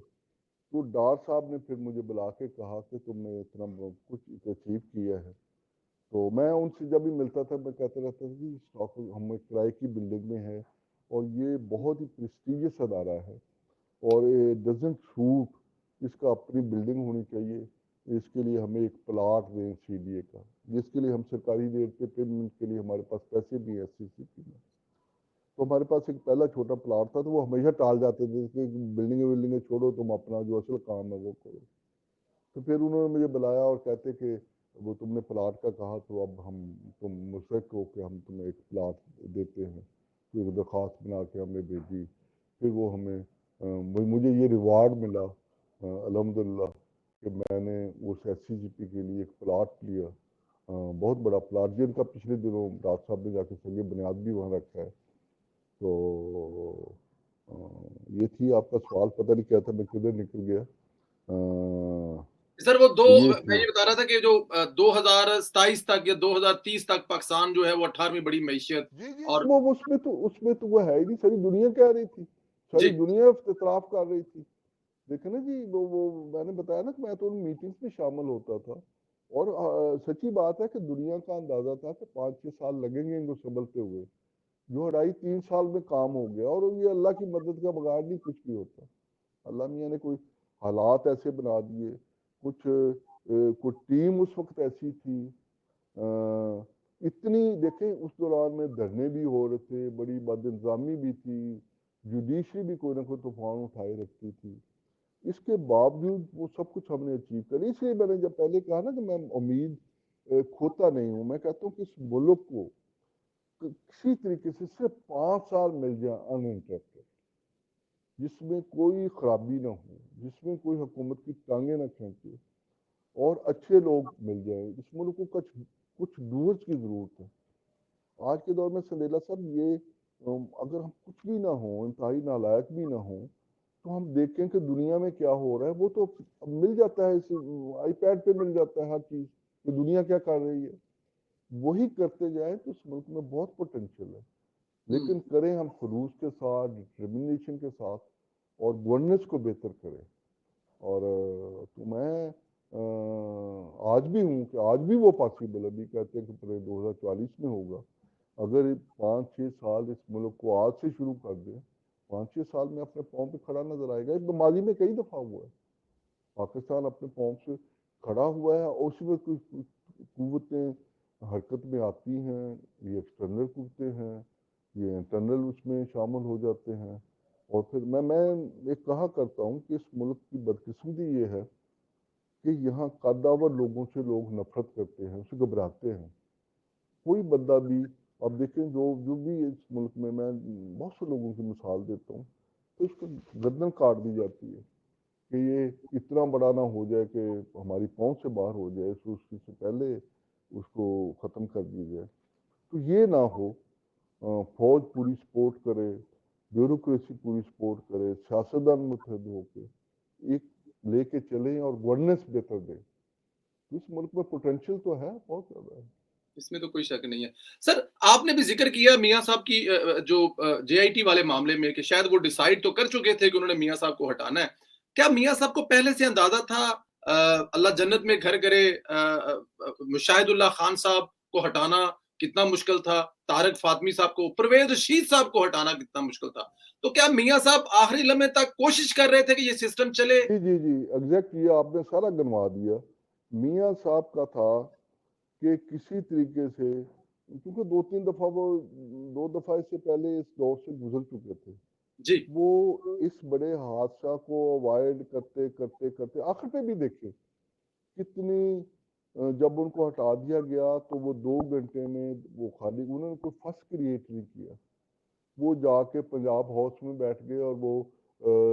تو ڈار صاحب نے پھر مجھے بلا کے کہا کہ تم نے اتنا کچھ اچیو کیا ہے. تو میں ان سے جب بھی ملتا تھا میں کہتا رہتا تھا کہ اسٹاک ہم ایک کرائے کی بلڈنگ میں ہے اور یہ بہت ہی پریسٹیجیس ادارہ ہے اور ڈزنٹ سوٹ اس کا اپنی بلڈنگ ہونی چاہیے. اس کے لیے ہمیں ایک پلاٹ دیں سی ڈی اے کا جس کے لیے ہم سرکاری ریٹ پہ پیمنٹ کے لیے ہمارے پاس پیسے بھی ہیں سی سی پی میں. تو ہمارے پاس ایک پہلا چھوٹا پلاٹ تھا تو وہ ہمیشہ ٹال جاتے تھے کہ بلڈنگیں چھوڑو تم اپنا جو اصل کام ہے وہ کرو. تو پھر انہوں نے مجھے بلایا اور کہتے کہ وہ تم نے پلاٹ کا کہا تو اب تم مشرک ہو کہ ہم تمہیں ایک پلاٹ دیتے ہیں. تو ایک درخواست بنا کے ہمیں بھیجی. پھر وہ ہمیں مجھے یہ ریوارڈ ملا الحمدللہ کہ میں نے اس ایس سی جی پی کے لیے ایک پلاٹ لیا, بہت بڑا پلاٹ جن کا پچھلے دنوں ڈاکٹر صاحب نے جا کے سنگ بنیاد بھی وہاں رکھا ہے. تو یہ تھی آپ کا سوال, پتہ نہیں کیا تھا, میں کدھر نکل گیا. سر وہ دو یہ میں تھی یہ بتا رہا تھا کہ جو 2027 تک یا 2030 تک پاکستان جو ہے وہ 18ویں بڑی معیشت جی جی اور وہ اس میں تو وہ ہے ہی نہیں. ساری دنیا کہہ رہی تھی, ساری جی دنیا اعتراف کر رہی تھی. دیکھیں نا جی وہ میں نے بتایا نا کہ میں تو ان میٹنگز میں شامل ہوتا تھا اور سچی بات ہے کہ دنیا کا اندازہ تھا کہ 5-6 سال لگیں گے ان کو سنبھلتے ہوئے, جو 2.5-3 سال میں کام ہو گیا. اور یہ اللہ کی مدد کا بغیر نہیں کچھ بھی ہوتا. اللہ میاں نے کوئی حالات ایسے بنا دیے, کچھ ٹیم اس وقت ایسی تھی, اتنی دیکھیں اس دوران میں دھرنے بھی ہو رہے تھے, بڑی بد انتظامی بھی تھی, جوڈیشری بھی کوئی نہ کوئی طوفان اٹھائے رکھتی تھی. اس کے باوجود وہ سب کچھ ہم نے اچیو کر. اس لیے میں نے جب پہلے کہا نا کہ میں امید کھوتا نہیں ہوں, میں کہتا ہوں کہ اس ملک کو کسی طریقے سے صرف 5 سال مل جائے ان انٹرپٹڈ, جس میں کوئی خرابی نہ ہو, جس میں کوئی حکومت کی ٹانگیں نہ کھینچے اور اچھے لوگ مل جائیں. اس ملک کو کچھ ڈورز کی ضرورت ہے آج کے دور میں. سندیلا صاحب یہ اگر ہم کچھ بھی نہ ہوں, انتہائی نالائق بھی نہ ہوں, تو ہم دیکھیں کہ دنیا میں کیا ہو رہا ہے. وہ تو مل جاتا ہے, اس آئی پیڈ پہ مل جاتا ہے ہر چیز کہ دنیا کیا کر رہی ہے. وہی کرتے جائیں تو اس ملک میں بہت پوٹینشیل ہے. لیکن کریں ہم خلوص کے ساتھ, ڈٹرمنیشن کے ساتھ, اور گورننس کو بہتر کریں. اور تو میں آج بھی ہوں کہ آج بھی وہ پاسبل, ابھی کہتے ہیں کہ پورے 2044 میں ہوگا. اگر 5-6 سال اس ملک کو آج سے شروع کر دیں, 5-6 سال میں اپنے پاؤں پہ کھڑا نظر آئے گا. ایک ماضی میں کئی دفعہ ہوا ہے پاکستان اپنے پاؤں سے کھڑا ہوا ہے, اور اس میں کوئی قوتیں حرکت میں آتی ہیں, یہ ایکسٹرنل قوتیں ہیں, یہ انٹرنل اس میں شامل ہو جاتے ہیں. اور پھر میں ایک کہا کرتا ہوں کہ اس ملک کی بدقسمتی یہ ہے کہ یہاں قداور لوگوں سے لوگ نفرت کرتے ہیں, اسے گھبراتے ہیں. کوئی بندہ بھی اب دیکھیں جو بھی اس ملک میں بہت سے لوگوں کی مثال دیتا ہوں, تو اس کو گردن کاٹ دی جاتی ہے کہ یہ اتنا بڑا نہ ہو جائے کہ ہماری پہنچ سے باہر ہو جائے, اس سے پہلے اس کو ختم کر دیا جائے. تو یہ نہ ہو, فوج پوری سپورٹ کرے, بیوروکریسی پوری سپورٹ کرے, سیاستدان متحد ہو کے ایک لے کے چلیں اور گورننس بہتر دیں. اس ملک میں پوٹینشیل تو ہے, بہت زیادہ ہے. اس میں تو کوئی شک نہیں ہے. سر آپ نے بھی ذکر کیا میاں صاحب کی جو جے آئی ٹی والے معاملے میں کہ شاید وہ ڈیسائیڈ تو کر چکے تھے کہ انہوں نے میاں صاحب کو ہٹانا ہے. کیا میاں صاحب کو پہلے سے اندازہ تھا اللہ جنت میں گھر کرے مشاہد اللہ خان صاحب کو ہٹانا کتنا مشکل تھا, طارق فاطمی صاحب کو, پرویز رشید صاحب کو ہٹانا کتنا مشکل تھا, تو کیا میاں صاحب آخری لمحے تک کوشش کر رہے تھے کہ یہ سسٹم چلے؟ جی ایگزیکٹ, یہ آپ نے سارا گنوا دیا. میاں صاحب کا تھا کہ کسی طریقے سے, کیونکہ 2 دفعہ اس سے پہلے اس دور سے گزر چکے تھے, جی وہ اس بڑے حادثہ کو اوائڈ کرتے کرتے کرتے آخر پہ بھی دیکھیں کتنی, جب ان کو ہٹا دیا گیا تو وہ 2 گھنٹے میں وہ خالی, انہوں نے کوئی فس کریٹ نہیں کیا. وہ جا کے پنجاب ہاؤس میں بیٹھ گئے اور وہ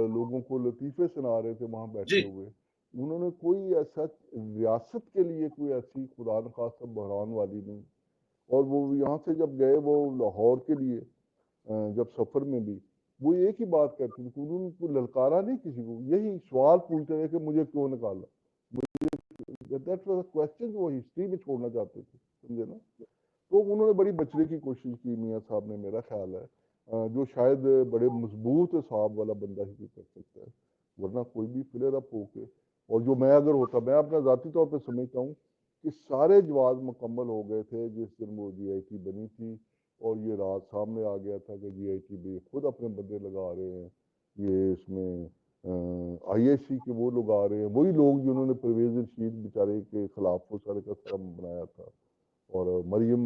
لوگوں کو لطیفے سنا رہے تھے وہاں جی بیٹھے ہوئے. انہوں نے کوئی ایسا ریاست کے لیے کوئی ایسی خدا نخواستہ بحران والی نہیں. اور وہ یہاں سے جب گئے وہ لاہور کے لیے, جب سفر میں بھی وہ ایک ہی بات کرتے تھے, انہوں نے کوئی للکارا نہیں کسی کو, یہی سوال پوچھتے رہے کہ مجھے کیوں نکالا. دیٹ واز اے کوسچن وہ ہسٹری میں چھوڑنا چاہتے تھے, سمجھے نا. تو انہوں نے بڑی بچنے کی کوشش کی میاں صاحب نے, میرا خیال ہے جو شاید بڑے مضبوط حساب والا بندہ ہی کر سکتا ہے، ورنہ کوئی بھی فلر اپ ہو کے، اور جو میں اگر ہوتا، میں اپنا ذاتی طور پہ سمجھتا ہوں کہ سارے جواز مکمل ہو گئے تھے جس دن وہ جی آئی ٹی بنی تھی، اور یہ رات سامنے آ گیا تھا کہ جی آئی ٹی بھی خود اپنے بندے لگا رہے ہیں، یہ اس میں آئی ایس سی کے وہ لوگ آ رہے ہیں، وہی لوگ جنہوں نے پرویز رشید بیچارے کے خلاف وہ سارے کا سارا بنایا تھا، اور مریم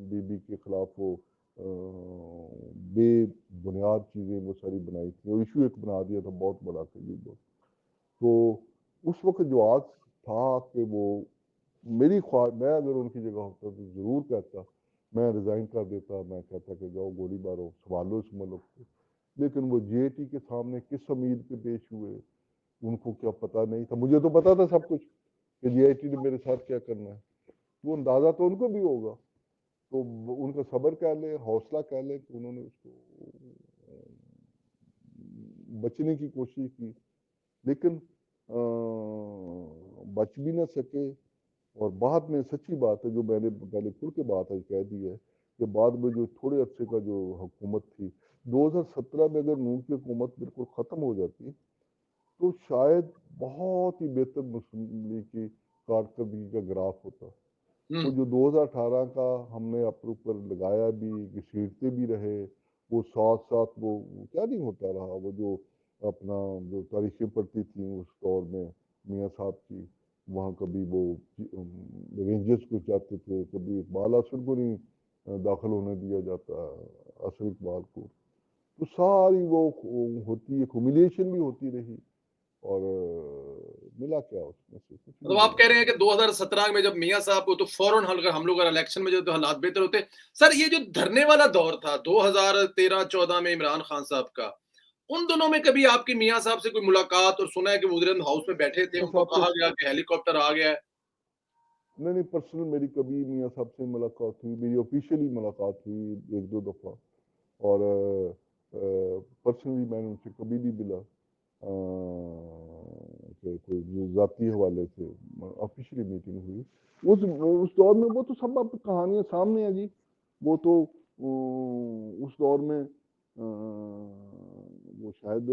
بی بی کے خلاف وہ بے بنیاد چیزیں وہ ساری بنائی تھیں، اور ایشو ایک بنا دیا تھا بہت بڑا تھا یہ بہت. تو اس وقت جو آج تھا کہ وہ میری خواہش، میں اگر ان کی جگہ ہوتا تو ضرور کہتا، میں ریزائن کر دیتا، میں کہتا کہ جاؤ گولی مارو، سنبھالو اس ملک کو. لیکن وہ جے ٹی کے سامنے کس امید پہ پیش ہوئے، ان کو کیا پتہ نہیں تھا، مجھے تو پتہ تھا سب کچھ کہ جے آئی ٹی نے میرے ساتھ کیا کرنا ہے، وہ اندازہ تو ان کو بھی ہوگا. تو ان کا صبر کہہ لیں، حوصلہ کہہ لیں کہ انہوں نے اس کو بچنے کی کوشش کی، لیکن بچ بھی نہ سکے. اور بعد میں سچی بات ہے جو میں نے پہلے کھل کے بات آج کہہ دی ہے کہ بعد میں جو تھوڑے عرصے کا جو حکومت تھی، 2017 میں اگر نون کی حکومت بالکل ختم ہو جاتی تو شاید بہت ہی بہتر مسلم لیگ کی کارکردگی کا گراف ہوتا. وہ جو 2018 کا ہم نے اپنے اوپر لگایا بھی، گھسیٹتے بھی رہے، وہ ساتھ ساتھ وہ کیا نہیں ہوتا رہا، وہ جو اپنا جو تاریخیں پڑتی تھیں اس دور میں میاں صاحب کی، وہاں کبھی وہ رینجرز کو چاہتے تھے، کبھی اقبال اصل کو نہیں داخل ہونے دیا جاتا، اصل اقبال کو. تو ساری وہ ہوتی ہے، ہیوملیشن بھی ہوتی رہی، اور ملا کیا اس میں سے؟ کچھ مطلب نہیں آپ ملا. کہہ رہے ہیں کہ 2017 میں جب میاں صاحب کو تو فوراً ہم لوگ الیکشن میں جو حالات بہتر ہوتے. سر یہ جو دھرنے والا دور تھا 2013-14 میں عمران خان صاحب کا، ان دنوں میں کبھی آپ کی میاں صاحب سے کوئی ملاقات، اور سنا ہے کہ وزیر اعظم ہاؤس میں بیٹھے تھے، میاں ان کو صاحب سے کہا گیا کہ ہیلی کاپٹر آ گیا ہے؟ نہیں پرسنل میری کبھی میاں صاحب سے ملاقات ہوئی، میری آفیشیلی ملاقات ہوئی ایک دو دفعہ، اور پرسنلی میں نے ان سے کبھی نہیں ملا کہ کوئی ذاتی حوالے سے. آفیشیلی میٹنگ ہوئی اس دور میں. وہ تو سب اب کہانیاں سامنے ہیں جی. وہ تو اس دور میں وہ شاید